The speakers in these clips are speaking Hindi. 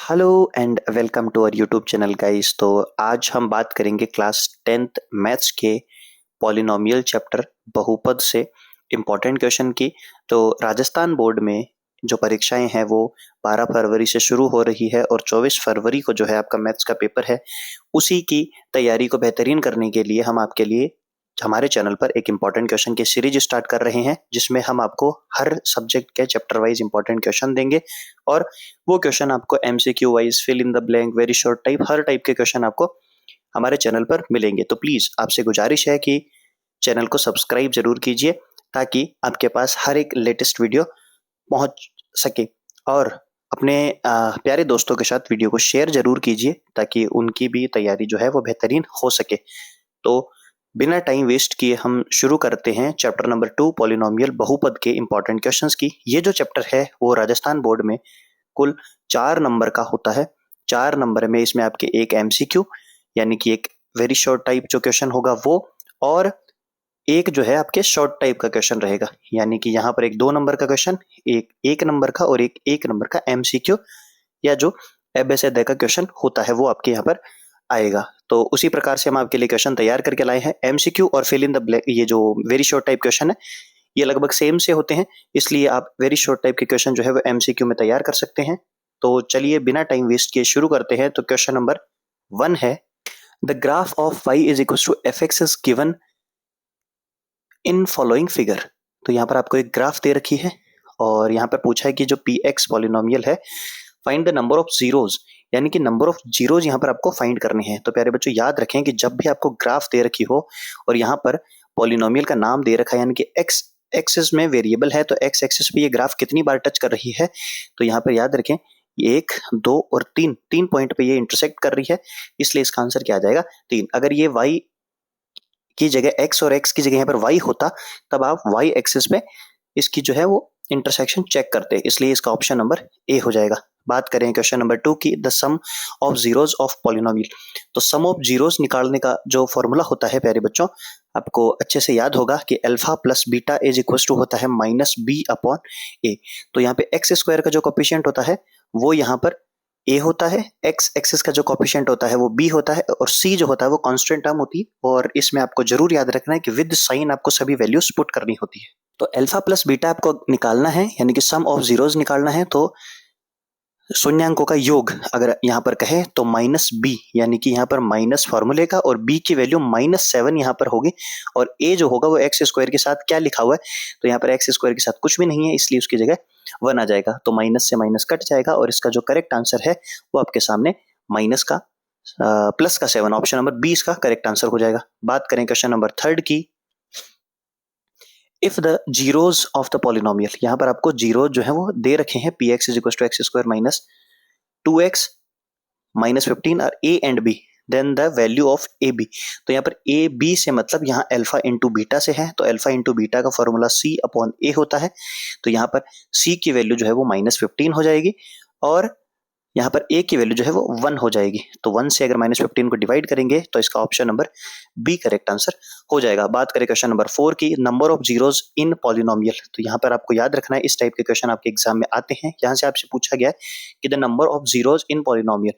Hello and welcome to our YouTube channel guys. तो आज हम बात करेंगे क्लास 10th मैथ्स के पॉलिनोमियल चैप्टर बहुपद से इम्पोर्टेंट क्वेश्चन की। तो राजस्थान बोर्ड में जो परीक्षाएं हैं वो 12 फरवरी से शुरू हो रही है और 24 फरवरी को जो है आपका मैथ्स का पेपर है। उसी की तैयारी को बेहतरीन करने के लिए हम आपके लिए हमारे चैनल पर एक इम्पॉर्टेंट क्वेश्चन की सीरीज स्टार्ट कर रहे हैं, जिसमें हम आपको हर सब्जेक्ट के चैप्टर वाइज इंपॉर्टेंट क्वेश्चन देंगे और वो क्वेश्चन आपको MCQ wise, fill in the blank, very short type, हर टाइप के क्वेश्चन आपको हमारे चैनल पर मिलेंगे। तो प्लीज आपसे गुजारिश है कि चैनल को सब्सक्राइब जरूर कीजिए ताकि आपके पास हर एक लेटेस्ट वीडियो पहुंच सके और अपने प्यारे दोस्तों के साथ वीडियो को शेयर जरूर कीजिए ताकि उनकी भी तैयारी जो है वो बेहतरीन हो सके। तो बिना टाइम वेस्ट किए हम शुरू करते हैं चैप्टर नंबर 2 पॉलिनोमियल बहुपद के इंपॉर्टेंट क्वेश्चंस की। ये जो चैप्टर है वो राजस्थान बोर्ड में कुल 4 नंबर का होता है। 4 नंबर में इसमें आपके एक एमसीक्यू यानी कि एक वेरी शॉर्ट टाइप जो क्वेश्चन होगा वो, और एक जो है आपके शॉर्ट टाइप का क्वेश्चन रहेगा, यानी कि यहाँ पर एक 2 नंबर का क्वेश्चन, एक नंबर का और एक 1 नंबर का एमसीक्यू या जो एबेसेडे का क्वेश्चन होता है वो आपके यहाँ पर आएगा। तो उसी प्रकार से हम आपके लिए क्वेश्चन तैयार करके लाए हैं। एमसीक्यू और फिल इन द ब्लैंक, ये जो वेरी शॉर्ट टाइप क्वेश्चन है ये लगभग सेम से होते हैं, इसलिए आप वेरी शॉर्ट टाइप के क्वेश्चन जो है वो एमसीक्यू में तैयार कर सकते हैं। तो चलिए बिना टाइम वेस्ट किए शुरू करते हैं। तो क्वेश्चन नंबर 1 है, the graph of y is equal to f x is given in following figure. तो यहाँ पर आपको एक ग्राफ दे रखी है और यहाँ पर पूछा है कि जो पी एक्स पॉलिनोमियल है, find the number of zeros, यानी कि नंबर ऑफ जीरोज यहाँ पर आपको फाइंड करने हैं। तो प्यारे बच्चों याद रखें कि जब भी आपको ग्राफ दे रखी हो और यहाँ पर पॉलिनोमियल का नाम दे रखा है, यानी कि एक्स एक्सिस में वेरिएबल है, तो एक्स एक्सिस पे ये ग्राफ कितनी बार टच कर रही है, तो यहाँ पर याद रखें 1, 2 और 3 पॉइंट पे ये इंटरसेक्ट कर रही है, इसलिए इसका आंसर क्या आ जाएगा 3। अगर ये y की जगह x और x की जगह यहाँ पर y होता तब आप y एक्सिस पे इसकी जो है वो इंटरसेक्शन चेक करते, इसलिए इसका ऑप्शन नंबर ए हो जाएगा। बात करें क्वेश्चन नंबर 2 की, the sum of zeros of polynomial. तो सम ऑफ जीरोज निकालने का जो फॉर्मूला होता है प्यारे बच्चों, आपको अच्छे से याद होगा कि alpha plus beta is equal to होता है माइनस बी अपॉन ए। तो यहाँ पे एक्स स्क्वायर का जो कोफिशिएंट होता है वो यहाँ पर ए होता है, एक्स एक्सिस का जो कोफिशिएंट होता है वो बी होता है और सी जो होता है वो कांस्टेंट टर्म होती है। और इसमें आपको जरूर याद रखना है कि विद साइन आपको सभी वैल्यूज पुट करनी होती है। तो अल्फा प्लस बीटा आपको निकालना है, यानी कि सम ऑफ जीरोज निकालना है। तो शून्यांकों का योग अगर यहाँ पर कहे तो माइनस बी, यानी कि यहाँ पर माइनस फॉर्मूले का और बी की वैल्यू -7 यहाँ पर होगी, और ए जो होगा वो एक्स स्क्वायर के साथ क्या लिखा हुआ है, तो यहाँ पर एक्स स्क्वायर के साथ कुछ भी नहीं है, इसलिए उसकी जगह 1 आ जाएगा। तो माइनस से माइनस कट जाएगा और इसका जो करेक्ट आंसर है वो आपके सामने माइनस का प्लस का 7, ऑप्शन नंबर 20 का करेक्ट आंसर हो जाएगा। बात करें क्वेश्चन नंबर 3 की, if the zeros of the polynomial, यहाँ पर आपको जीरो जो है वो दे रखे हैं, p x is equal to x square minus 2x minus 15 और a and b, then the value of a b. तो यहाँ पर ए बी से मतलब यहाँ अल्फा इंटू बीटा से है, तो अल्फा इंटू बीटा का फॉर्मूला c अपॉन ए होता है। तो यहाँ पर c की वैल्यू जो है वो -15 हो जाएगी और यहाँ पर a की वैल्यू जो है वो 1 हो जाएगी। तो 1 से अगर -15 को डिवाइड करेंगे तो इसका option number b correct answer हो जाएगा। बात करें क्वेश्चन नंबर 4 की, number of zeros in polynomial. तो यहाँ पर आपको याद रखना है, इस टाइप के क्वेश्चन आपके एग्जाम में आते हैं। यहाँ से आपसे पूछा गया है कि the number of zeros in polynomial.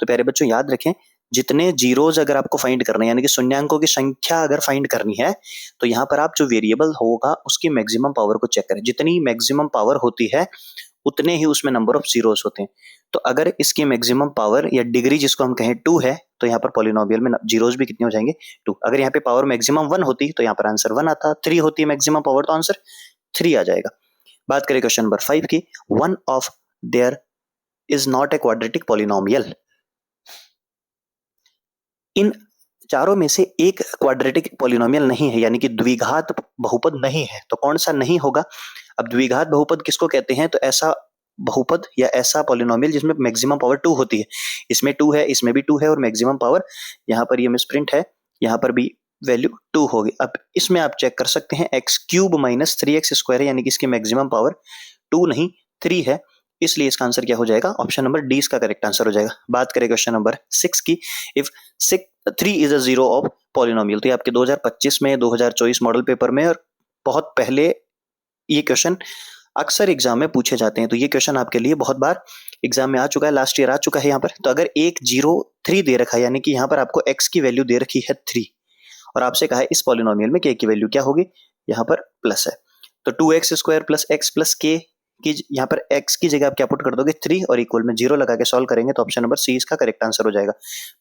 तो प्यारे बच्चों याद रखें, जितने जीरोज अगर आपको फाइंड करना है, यानी कि शून्यांकों की संख्या अगर फाइंड करनी है, तो यहाँ पर आप जो वेरिएबल होगा उसकी मैक्सिमम पावर को चेक करें। जितनी मैक्सिमम पावर होती है उतने ही उसमें नंबर ऑफ जीरोस होते हैं। तो अगर इसकी मैक्सिमम पावर या डिग्री जिसको हम कहें 2 है, तो यहाँ पर पॉलिनोमियल में जीरोस भी कितने हो जाएंगे 2। अगर यहाँ पे पावर मैक्सिमम 1 होती तो यहाँ पर आंसर 1 आता, 3 होती है मैक्सिमम पावर तो आंसर 3 आ जाएगा। बात करें क्वेश्चन नंबर 5 की, one of there is not a quadratic polynomial. इन चारों में से एक क्वाड्रेटिक पॉलिनोमियल नहीं है, यानी कि द्विघात बहुपद नहीं है। तो कौन सा नहीं होगा? अब द्विघात बहुपद किसको कहते हैं? तो ऐसा बहुपद या ऐसा पॉलिनोमियल जिसमें मैक्सिमम पावर 2 होती है। इसमें 2 है, इसमें भी 2 है और मैक्सिमम पावर यहाँ पर ये मिसप्रिंट है, यहाँ पर भी वैल्यू 2 होगी। अब इसमें आप चेक कर सकते हैं x cube minus 3x square है, यानी कि इसकी मैक्सिमम पावर 2 नहीं 3 है, इसलिए इसका आंसर क्या हो जाएगा? ऑप्शन नंबर डी इसका करेक्ट आंसर हो जाएगा। बात करें क्वेश्चन नंबर 6 की, if 3 is a zero of polynomial. तो ये आपके 2025 में 2024 मॉडल पेपर में और बहुत पहले ये क्वेश्चन अक्सर एग्जाम में पूछे जाते हैं। तो ये क्वेश्चन आपके लिए बहुत बार एग्जाम में आ चुका है, लास्ट ईयर आ चुका है यहाँ पर। तो अगर 103 दे रखा है, यानी कि यहाँ पर आपको x की वैल्यू दे रखी है 3, और आपसे कहा है इस पॉलिनोमियल में k की वैल्यू क्या होगी, यहाँ पर प्लस है। तो 2x² plus x plus k की यहाँ पर x की जगह आप क्या पुट कर दोगे 3, और इक्वल में 0 लगा के सॉल्व करेंगे तो ऑप्शन नंबर सी इसका करेक्ट आंसर हो जाएगा।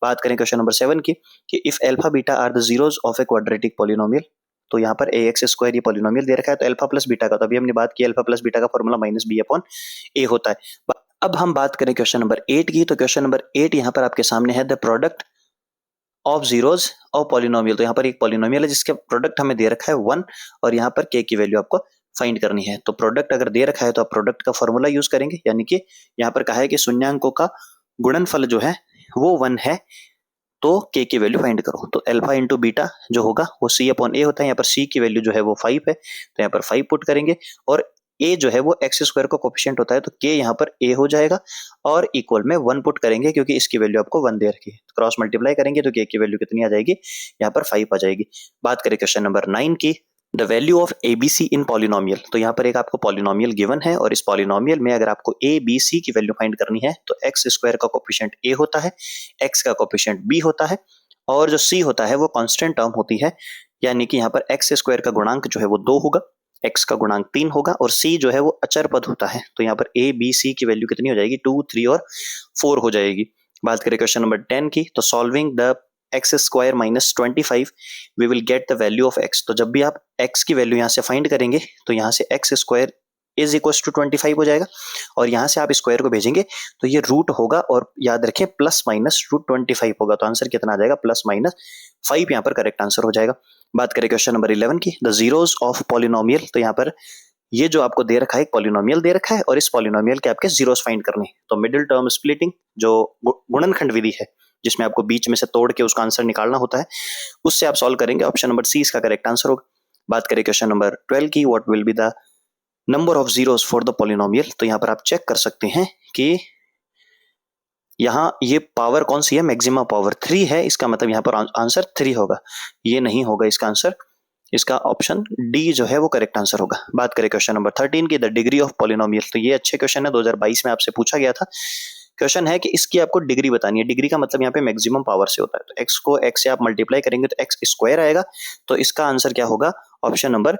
बात करें क्वेश्चन नंबर 7 की, कि if alpha beta are the zeros of a quadratic polynomial. तो यहाँ पर ax² ये पॉलिनोमियल दे रखा है, तो अल्फा प्लस बीटा का, तो अभी हमने बात की अल्फा प्लस बीटा का फॉर्मूला -b/a होता है। अब हम बात करें क्वेश्चन नंबर 8 की, तो क्वेश्चन नंबर 8 यहाँ पर आपके सामने है the product of zeros of polynomial. तो यहाँ पर एक पॉलिनोमियल है जिसके प्रोडक्ट हमें दे रखा है 1, और यहाँ पर k की वैल्यू आपको फाइंड करनी है। तो प्रोडक्ट अगर दे रखा है तो आप प्रोडक्ट का फॉर्मूला यूज करेंगे, यानी कि यहाँ पर कहा है कि शून्यांकों का गुणनफल जो है वो 1 है, तो k की वैल्यू फाइंड करो। तो अल्फा इंटू बीटा जो होगा वो c/a होता है। यहाँ पर c की वैल्यू जो है वो 5 है, तो यहाँ पर 5 पुट करेंगे, और a जो है वो x² का कोफिशिएंट होता है, तो k यहाँ पर a हो जाएगा, और इक्वल में 1 पुट करेंगे क्योंकि इसकी वैल्यू आपको 1 दे रखी है। तो क्रॉस मल्टीप्लाई करेंगे तो k की वैल्यू कितनी आ जाएगी, यहाँ पर 5 आ जाएगी। बात करें क्वेश्चन नंबर 9 की, the value of ABC in polynomial. तो यहाँ पर एक आपको पॉलिनोमियल गिवन है, और इस पॉलिनोमियल में अगर आपको ABC की वैल्यू फाइंड करनी है तो x² का कोफिशिएंट a होता है, x का कोफिशिएंट b होता है, और जो c होता है वो कांस्टेंट टर्म होती है, यानी कि यहाँ पर x² का गुणांक जो है वो 2 होगा, x का गुणांक 3 होगा, और c जो है वो अचर पद होता है। तो यहाँ पर a b c की वैल्यू कितनी हो जाएगी, 2, 3 और 4 हो जाएगी। बात करें क्वेश्चन नंबर 10 की, तो solving the x² minus 25 we will get the value of x। तो जब भी आप x की वैल्यू यहाँ से फाइंड करेंगे तो यहाँ से x² इज इक्वल टू 25 हो जाएगा, और यहाँ से आप स्क्वायर को भेजेंगे तो ये रूट होगा, और याद रखें प्लस माइनस रूट 25 होगा, तो आंसर कितना आ जाएगा, +/5 यहाँ पर करेक्ट आंसर हो जाएगा। बात करें क्वेश्चन नंबर 11 की, द जीरोस ऑफ पॉलिनोमियल। तो यहाँ पर ये जो आपको दे रखा है एक पॉलिनोमियल दे रखा है, और इस पॉलिनोमियल के आपके जीरोस फाइंड करने हैं। तो मिडिल टर्म स्प्लिटिंग जो गुणनखंड विधि है, जिसमें आपको बीच में से तोड़ के उसका आंसर निकालना होता है, उससे आप सॉल्व करेंगे, ऑप्शन नंबर सी इसका करेक्ट आंसर होगा। बात करें क्वेश्चन नंबर 12 की, what will be the number of zeros for the polynomial. तो यहाँ पर आप चेक कर सकते हैं कि यहाँ ये पावर कौन सी है, मैक्सिमम पावर 3 है, इसका मतलब यहाँ पर आंसर 3 होगा, ये नहीं होगा इसका आंसर, इसका ऑप्शन डी जो है वो करेक्ट आंसर होगा। बात करें क्वेश्चन नंबर 13 की, द डिग्री ऑफ पॉलिनोमियल। तो ये अच्छे क्वेश्चन है, 2022 में आपसे पूछा गया था। क्वेश्चन है कि इसकी आपको डिग्री बतानी है। डिग्री का मतलब यहाँ पे मैक्सिमम पावर से होता है, तो x को x से आप मल्टीप्लाई करेंगे तो x² आएगा, तो इसका आंसर क्या होगा, ऑप्शन नंबर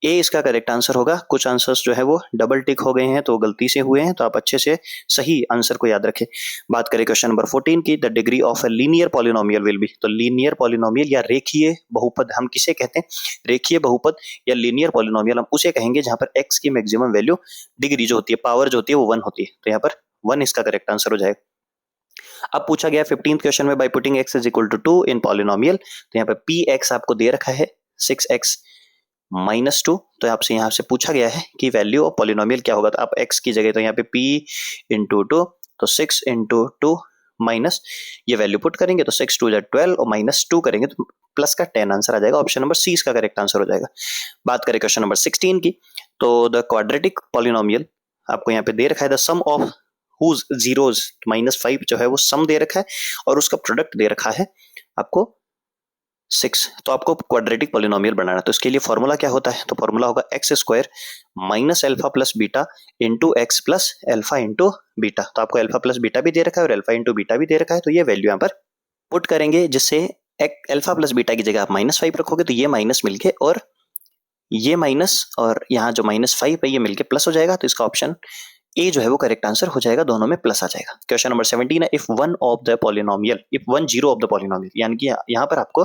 ए इसका करेक्ट आंसर होगा। कुछ आंसर्स जो है वो डबल टिक हो गए हैं तो गलती से हुए हैं, तो आप अच्छे से सही आंसर को याद रखें। बात करें क्वेश्चन नंबर 14 की, the degree of a linear polynomial will be. तो लीनियर पॉलिनोमियल या रेखीय बहुपद हम किसे कहते हैं, रेखीय बहुपद या लीनियर पॉलिनोमियल हम उसे कहेंगे जहां पर x की मैक्सिमम वैल्यू, डिग्री जो होती है, पावर जो होती है वो 1 होती है, तो यहाँ पर 1 इसका करेक्ट आंसर हो जाएगा। अब पूछा गया 15th क्वेश्चन में, by putting x is equal to 2 in polynomial. तो यहाँ पे px आपको दे रखा है 6x -2, तो आपसे यहाँ से पूछा गया है कि वैल्यू ऑफ पॉलिनोमियल क्या होगा। तो आप x की जगह तो यहाँ पे p इंटू 2, तो 6 इंटू 2 माइनस ये वैल्यू पुट करेंगे तो 6 2 12 और -2 करेंगे तो प्लस का 10 आंसर आ जाएगा, ऑप्शन नंबर सी इसका करेक्ट आंसर हो जाएगा। बात करें क्वेश्चन नंबर 16 की, तो द क्वाड्रेटिक पॉलिनोमियल आपको यहाँ पे दे रखा है, the sum of whose zeros -5 जो है वो सम दे रखा है, और उसका प्रोडक्ट दे रखा है आपको 6। तो आपको क्वाड्रेटिक पॉलिनोमियल बनाना है, तो इसके लिए फॉर्मूला क्या होता है, तो फॉर्मूला होगा x² minus alpha plus beta into x plus alpha into beta. तो आपको अल्फा प्लस बीटा भी दे रखा है और अल्फा इंटू बीटा भी दे रखा है, तो ये वैल्यू यहाँ पर पुट करेंगे, जिससे अल्फा प्लस बीटा की जगह आप -5 रखोगे तो ये माइनस मिलके और ये माइनस, और यहाँ जो -5 है ये मिलके प्लस हो जाएगा, तो इसका ऑप्शन ए जो है वो करेक्ट आंसर हो जाएगा, दोनों में प्लस आ जाएगा। क्वेश्चन नंबर 17 है, if one zero of the polynomial, यानी कि यहाँ पर आपको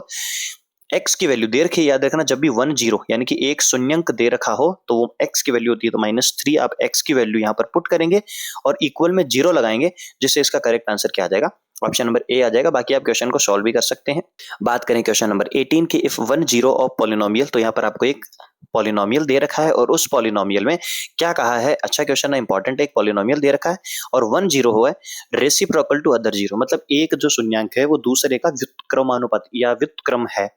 x की वैल्यू दे रखी है, याद रखना जब भी 1 0 यानी कि एक शून्यंक दे रखा हो तो वो x की वैल्यू होती है, तो -3 आप x की वैल्यू यहाँ पर पुट करेंगे और इक्वल में 0 लगाएंगे, जिससे इसका करेक्ट आंसर क्या आ जाएगा, ऑप्शन नंबर ए आ जाएगा। बाकी आप क्वेश्चन को सॉल्व भी कर सकते हैं। बात करें क्वेश्चन नंबर 18 की, इफ 1 0 ऑफ पॉलिनोमियल, तो यहाँ पर आपको एक पॉलिनोमियल दे रखा है और उस पॉलिनोमियल में क्या कहा है, अच्छा क्वेश्चन है, इंपॉर्टेंट है, एक पॉलिनोमियल दे रखा है और 1 0 हुआ है, रेसिप्रोकल टू अदर 0, मतलब एक जो शून्यांक है वो दूसरे का व्युत्क्रमानुपाती या व्युत्क्रम है।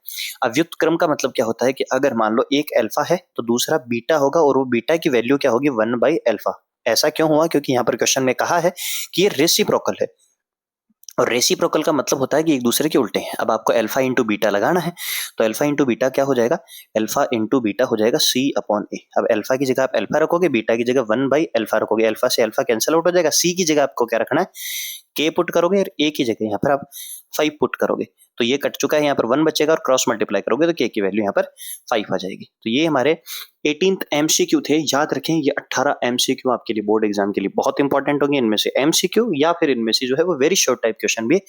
अब व्युत्क्रम का मतलब क्या होता है कि अगर मान लो एक अल्फा है तो दूसरा बीटा होगा, और वो बीटा की वैल्यू क्या होगी, 1/अल्फा। ऐसा क्यों हुआ, क्योंकि यहाँ पर क्वेश्चन में कहा है कि ये रेसिप्रोकल है, और रेसिप्रोकल का मतलब होता है कि एक दूसरे के उल्टे हैं। अब आपको अल्फा इंटू बीटा लगाना है, तो अल्फा इंटू बीटा क्या हो जाएगा, अल्फा इंटू बीटा हो जाएगा सी अपॉन ए। अब अल्फा की जगह आप अल्फा रखोगे, बीटा की जगह 1/अल्फा रखोगे, अल्फा से अल्फा कैंसिल आउट हो जाएगा, सी की जगह आपको क्या रखना है, के पुट करोगे और ए की जगह यहाँ पर आप 5 पुट करोगे, तो ये कट चुका है, यहाँ पर 1 बचेगा और क्रॉस मल्टीप्लाई करोगे तो के की वैल्यू यहाँ पर 5 आ जाएगी। तो ये हमारे 18th एमसीक्यू थे। याद रखें ये 18 एमसीक्यू आपके लिए बोर्ड एग्जाम के लिए बहुत इंपॉर्टेंट होंगे। इनमें से एमसीक्यू या फिर इनमें से जो है वो वेरी शॉर्ट टाइप क्वेश्चन भी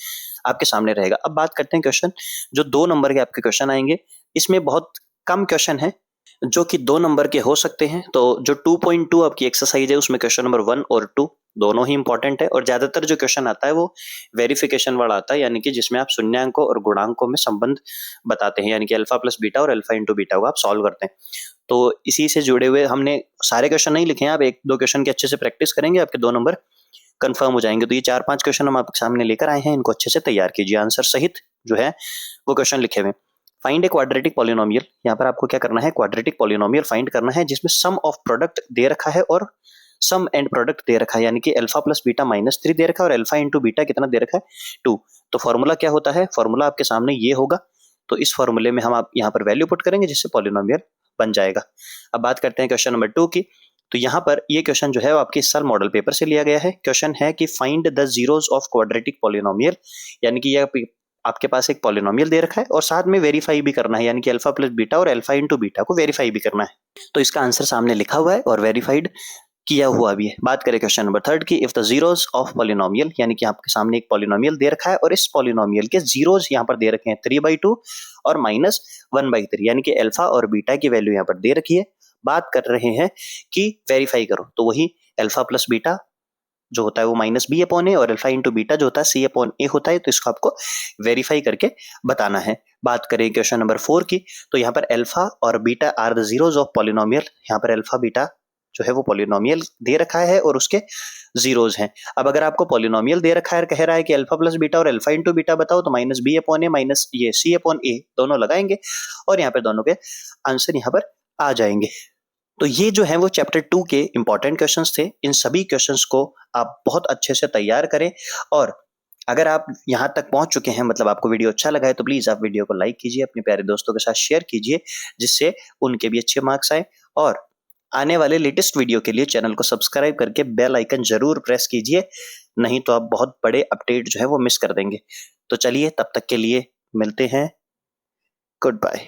आपके सामने रहेगा। अब बात करते हैं क्वेश्चन, जो 2 नंबर के आपके क्वेश्चन आएंगे, इसमें बहुत कम क्वेश्चन है जो कि 2 नंबर के हो सकते हैं। तो जो 2.2 आपकी एक्सरसाइज है उसमें क्वेश्चन नंबर 1 और 2 दोनों ही इंपॉर्टेंट है, और ज्यादातर जो क्वेश्चन आता है वो वेरिफिकेशन वाला आता है, यानी कि जिसमें आप शून्यांकों और गुणांकों में संबंध बताते हैं, यानी कि अल्फा प्लस बीटा और अल्फा इंटू बीटा को आप सॉल्व करते हैं। तो इसी से जुड़े हुए हमने सारे क्वेश्चन नहीं लिखे हैं, आप 1-2 क्वेश्चन की अच्छे से प्रैक्टिस करेंगे, आपके 2 नंबर कंफर्म हो जाएंगे। तो ये 4-5 क्वेश्चन हम आपके सामने लेकर आए हैं, इनको अच्छे से तैयार कीजिए, आंसर सहित जो है वो क्वेश्चन लिखे हुए। फाइंड ए क्वाड्रेटिक पॉलिनोमियल, यहाँ पर आपको क्या करना है, क्वाड्रेटिक पॉलिनोमियल फाइंड करना है जिसमें सम ऑफ प्रोडक्ट दे रखा है और सम एंड प्रोडक्ट दे रखा है, यानी कि अल्फा प्लस बीटा -3 दे रखा है और अल्फा इंटू बीटा कितना दे रखा है, 2। तो फॉर्मूला क्या होता है, फॉर्मूला आपके सामने ये होगा, तो इस फॉर्मूले में हम आप यहाँ पर वैल्यू पुट करेंगे जिससे पॉलिनोमियल बन जाएगा। अब बात करते हैं क्वेश्चन नंबर 2 की। तो यहाँ पर ये क्वेश्चन जो है वो आपके इस साल मॉडल पेपर से लिया गया है। क्वेश्चन है कि find the zeros of quadratic polynomial, यानी कि ये आपके पास एक पॉलिनोमियल दे रखा है और साथ में वेरीफाई भी करना है, यानी कि अल्फा प्लस बीटा और अल्फा इंटू बीटा को वेरीफाई भी करना है। तो इसका आंसर सामने लिखा हुआ है और वेरीफाइड किया हुआ भी है। बात करें क्वेश्चन नंबर 3 की, if the zeros of polynomial, यानी कि आपके सामने एक पॉलिनोमियल दे रखा है और इस पॉलिनोमियल के जीरोस यहाँ पर दे रखे हैं 3/2 और -1/3, यानी कि अल्फा और बीटा की वैल्यू यहाँ पर दे रखी है। बात कर रहे हैं कि वेरीफाई करो, तो वही अल्फा प्लस बीटा जो होता है वो -b/a और अल्फा इंटू बीटा जो होता है c/a होता है, तो इसको आपको वेरीफाई करके बताना है। बात करें क्वेश्चन नंबर 4 की, तो यहाँ पर अल्फा और beta are the zeros of polynomial, यहाँ पर अल्फा बीटा जो है वो पॉलिनोमियल दे रखा है और उसके जीरोस हैं। अब अगर आपको पॉलिनोमियल दे रखा है, कह रहा है कि अल्फा प्लस बीटा और अल्फा इंटू बीटा बताओ, तो -b/a माइनस ये c/a दोनों लगाएंगे और यहाँ पे दोनों के आंसर यहाँ पर आ जाएंगे। तो ये जो है वो चैप्टर 2 के इंपॉर्टेंट क्वेश्चंस थे। इन सभी क्वेश्चंस को आप बहुत अच्छे से तैयार करें, और अगर आप यहाँ तक पहुंच चुके हैं, मतलब आपको वीडियो अच्छा लगा है, तो प्लीज आप वीडियो को लाइक कीजिए, अपने प्यारे दोस्तों के साथ शेयर कीजिए, जिससे उनके भी अच्छे मार्क्स आए। और आने वाले लेटेस्ट वीडियो के लिए चैनल को सब्सक्राइब करके बेल आइकन जरूर प्रेस कीजिए, नहीं तो आप बहुत बड़े अपडेट जो है वो मिस कर देंगे। तो चलिए तब तक के लिए मिलते हैं, गुड बाय।